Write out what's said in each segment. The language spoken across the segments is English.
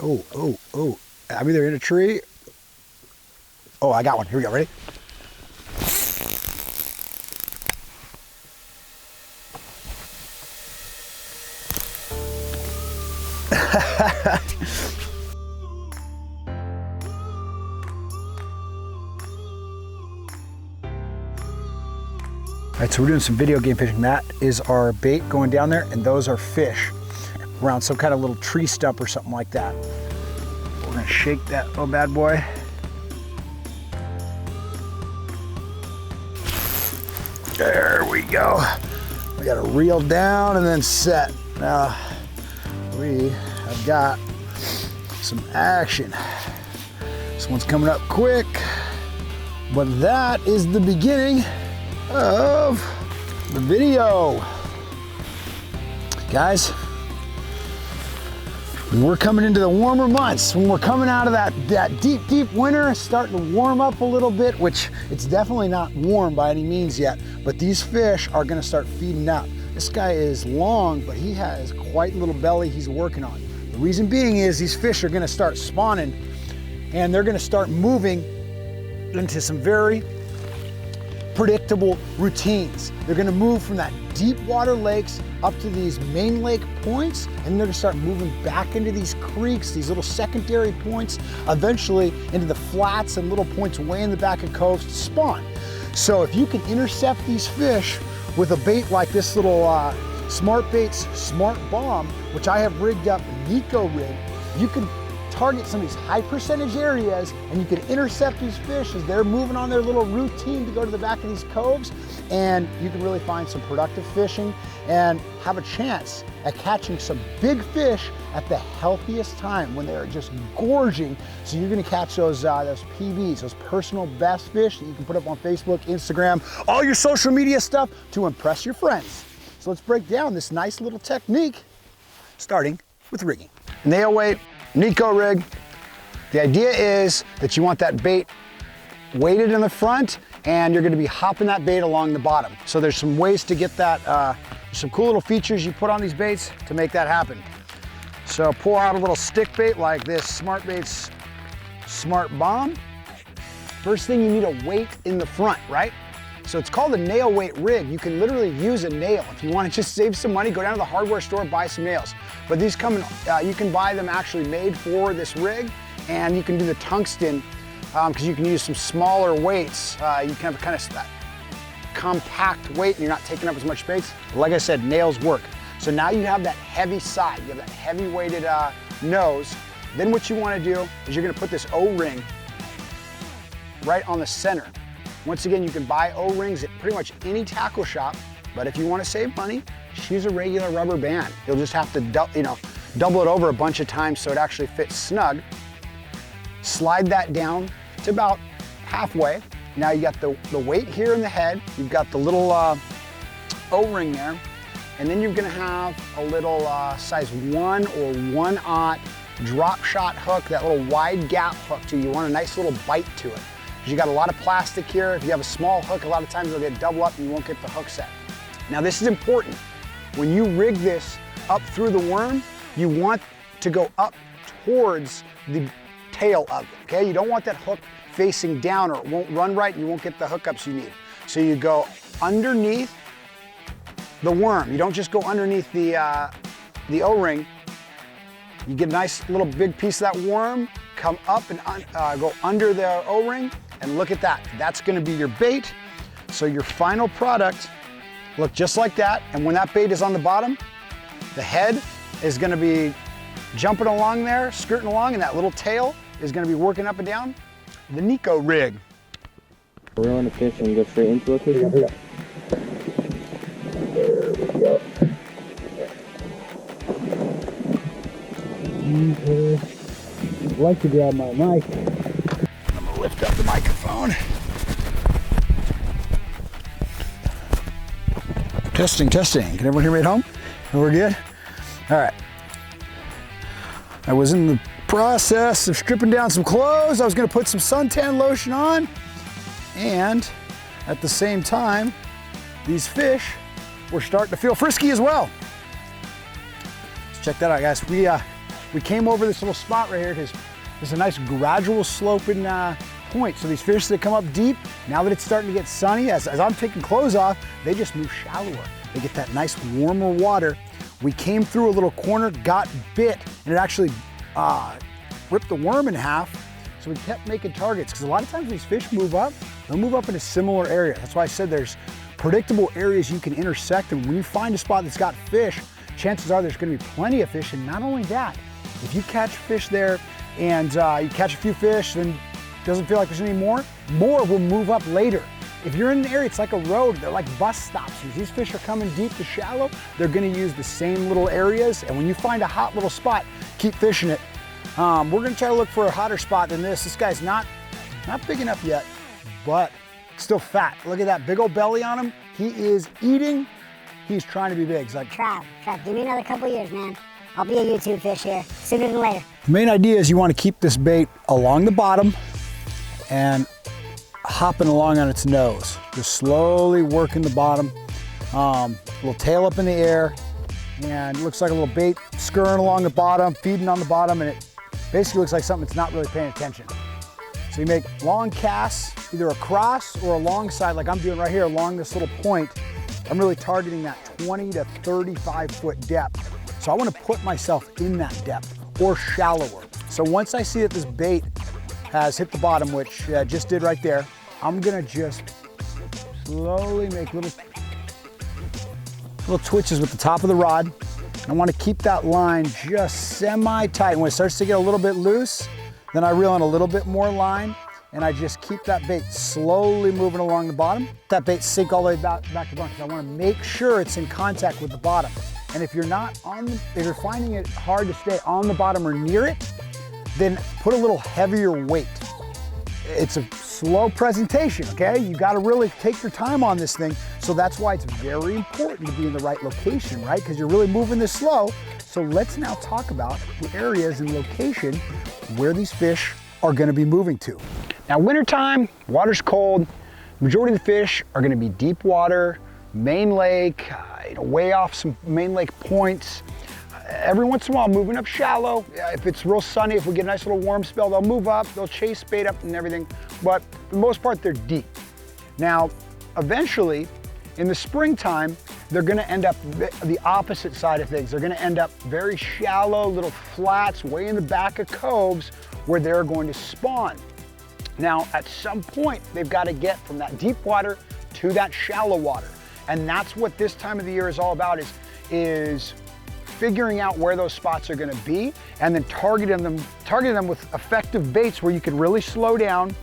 Oh, oh, oh. I'm either in a tree. Oh, I got one. Here we go. Ready? All right, so we're doing some video game fishing. That is our bait going down there, and those are fish around some kind of little tree stump or something like that. We're gonna shake that little bad boy. There we go. We gotta reel down and then set. Now, we have got some action. This one's coming up quick, but that is the beginning of the video. Guys, when we're coming into the warmer months, when we're coming out of that deep winter, starting to warm up a little bit, which it's definitely not warm by any means yet, but these fish are gonna start feeding up. This guy is long, but he has quite a little belly he's working on. The reason being is these fish are gonna start spawning and they're gonna start moving into some very predictable routines. They're gonna move from that deep water lakes up to these main lake points, and they're gonna start moving back into these creeks, these little secondary points, eventually into the flats and little points way in the back of coves to spawn. So if you can intercept these fish with a bait like this little Smart Baits Smart Bomb, which I have rigged up Neko Rig, you can target some of these high percentage areas and you can intercept these fish as they're moving on their little routine to go to the back of these coves, and you can really find some productive fishing and have a chance at catching some big fish at the healthiest time when they're just gorging. So you're gonna catch those PBs, those personal best fish that you can put up on Facebook, Instagram, all your social media stuff to impress your friends. So let's break down this nice little technique, starting with rigging. Nail weight, Neko Rig. The idea is that you want that bait weighted in the front and you're gonna be hopping that bait along the bottom. So there's some ways to get that, some cool little features you put on these baits to make that happen. So pull out a little stick bait like this Smart Baits Smart Bomb. First thing, you need a weight in the front, right? So it's called a nail weight rig. You can literally use a nail. If you want to just save some money, go down to the hardware store, buy some nails. But these come in, you can buy them actually made for this rig, and you can do the tungsten because you can use some smaller weights. You can have a kind of compact weight and you're not taking up as much space. Like I said, nails work. So now you have that heavy side, you have that heavy weighted nose. Then what you want to do is you're going to put this O-ring right on the center. Once again, you can buy O-rings at pretty much any tackle shop, but if you want to save money, just use a regular rubber band. You'll just have to double it over a bunch of times so it actually fits snug. Slide that down to about halfway. Now you got the weight here in the head, you've got the little O-ring there, and then you're gonna have a little size 1 or 1/0 drop shot hook, that little wide gap hook too. You want a nice little bite to it. You got a lot of plastic here. If you have a small hook, a lot of times it'll get double up and you won't get the hook set. Now this is important. When you rig this up through the worm, you want to go up towards the tail of it, okay? You don't want that hook facing down or it won't run right and you won't get the hookups you need. So you go underneath the worm. You don't just go underneath the O-ring. You get a nice little big piece of that worm, come up and go under the O-ring, and look at that. That's gonna be your bait. So your final product look just like that. And when that bait is on the bottom, the head is gonna be jumping along there, skirting along, and that little tail is gonna be working up and down. The Neko Rig. We're on a fish and go straight into location? There we go. Okay. I'd like to grab my mic. I'm gonna lift up the microphone. Testing, testing. Can everyone hear me at home? We're good? All right. I was in the process of stripping down some clothes. I was gonna put some suntan lotion on, and at the same time, these fish were starting to feel frisky as well. Let's check that out, guys. We we came over this little spot right here because there's a nice gradual sloping point. So these fish that come up deep, now that it's starting to get sunny, as I'm taking clothes off, they just move shallower. They get that nice warmer water. We came through a little corner, got bit, and it actually ripped the worm in half. So we kept making targets, because a lot of times these fish move up, they'll move up in a similar area. That's why I said there's predictable areas you can intersect, and when you find a spot that's got fish, chances are there's gonna be plenty of fish. And not only that, if you catch fish there and you catch a few fish, then it doesn't feel like there's any more will move up later. If you're in an area, it's like a road, they're like bus stops. As these fish are coming deep to shallow, they're gonna use the same little areas, and when you find a hot little spot, keep fishing it. We're gonna try to look for a hotter spot than this. This guy's not big enough yet, but still fat. Look at that big old belly on him. He is eating, he's trying to be big. He's like, Trav, give me another couple years, man. I'll be a YouTube fish here, sooner than later. the main idea is you wanna keep this bait along the bottom and hopping along on its nose. Just slowly working the bottom, little tail up in the air, and it looks like a little bait scurrying along the bottom, feeding on the bottom, and it basically looks like something that's not really paying attention. So you make long casts, either across or alongside, like I'm doing right here along this little point. I'm really targeting that 20 to 35 foot depth. So I want to put myself in that depth or shallower. So once I see that this bait has hit the bottom, which I just did right there, I'm gonna just slowly make little twitches with the top of the rod. I want to keep that line just semi-tight. When it starts to get a little bit loose, then I reel in a little bit more line, and I just keep that bait slowly moving along the bottom. That bait sink all the way back to the bottom, because I want to make sure it's in contact with the bottom. And if you're not if you're finding it hard to stay on the bottom or near it, then put a little heavier weight. It's a slow presentation, okay? You gotta really take your time on this thing. So that's why it's very important to be in the right location, right? Because you're really moving this slow. So let's now talk about the areas and location where these fish are gonna be moving to. Now, wintertime, water's cold. Majority of the fish are gonna be deep water, main lake, way off some main lake points. Every once in a while, moving up shallow. If it's real sunny, if we get a nice little warm spell, they'll move up, they'll chase bait up and everything. But for the most part, they're deep. Now, eventually, in the springtime, they're gonna end up the opposite side of things. They're gonna end up very shallow, little flats, way in the back of coves where they're going to spawn. Now, at some point, they've got to get from that deep water to that shallow water. And that's what this time of the year is all about, is figuring out where those spots are gonna be, and then targeting them with effective baits where you can really slow down.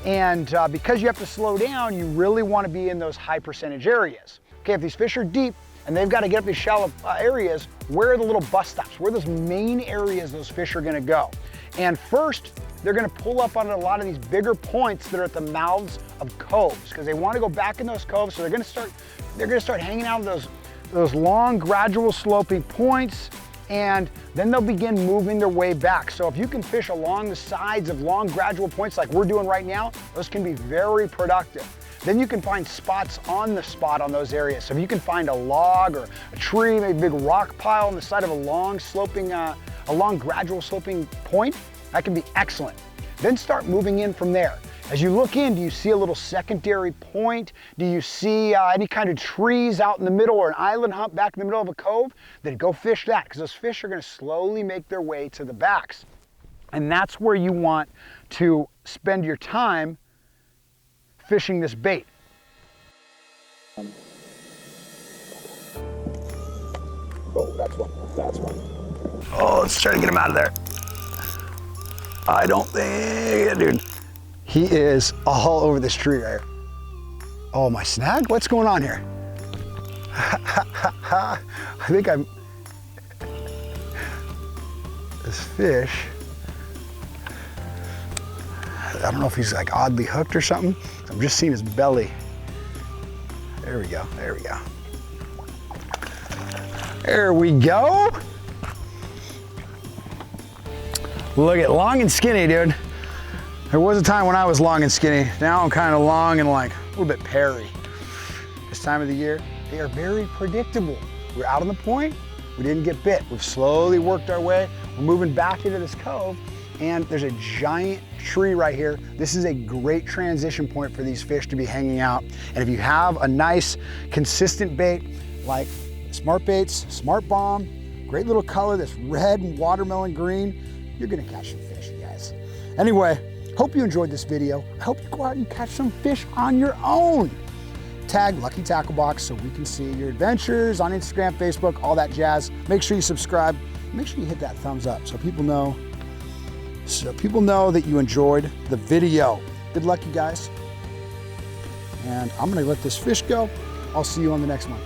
And because you have to slow down, you really wanna be in those high percentage areas. Okay, if these fish are deep and they've gotta get up these shallow areas, where are the little bus stops? Where are those main areas those fish are gonna go? And first, they're gonna pull up on a lot of these bigger points that are at the mouths of coves, because they wanna go back in those coves, so they're gonna start hanging out in those long, gradual sloping points, and then they'll begin moving their way back. So if you can fish along the sides of long, gradual points like we're doing right now, those can be very productive. Then you can find spots on the spot on those areas. So if you can find a log or a tree, maybe a big rock pile on the side of a long sloping, a long gradual sloping point, that can be excellent. Then start moving in from there. As you look in, do you see a little secondary point? Do you see any kind of trees out in the middle or an island hump back in the middle of a cove? Then go fish that, because those fish are gonna slowly make their way to the backs. And that's where you want to spend your time fishing this bait. Oh, that's one. Oh, let's try to get him out of there. I don't think, dude. He is all over this tree right here. Oh, my snag? What's going on here? I think this fish, I don't know if he's like oddly hooked or something. I'm just seeing his belly. There we go, there we go. There we go. Look at long and skinny, dude. There was a time when I was long and skinny. Now I'm kind of long and like a little bit peary. This time of the year, they are very predictable. We're out on the point, we didn't get bit. We've slowly worked our way. We're moving back into this cove, and there's a giant tree right here. This is a great transition point for these fish to be hanging out. And if you have a nice, consistent bait like Smart Baits, Smart Bomb, great little color that's red and watermelon green, you're gonna catch some fish, you guys. Anyway, hope you enjoyed this video. I hope you go out and catch some fish on your own. Tag Lucky Tackle Box so we can see your adventures on Instagram, Facebook, all that jazz. Make sure you subscribe. Make sure you hit that thumbs up so people know that you enjoyed the video. Good luck, you guys. And I'm gonna let this fish go. I'll see you on the next one.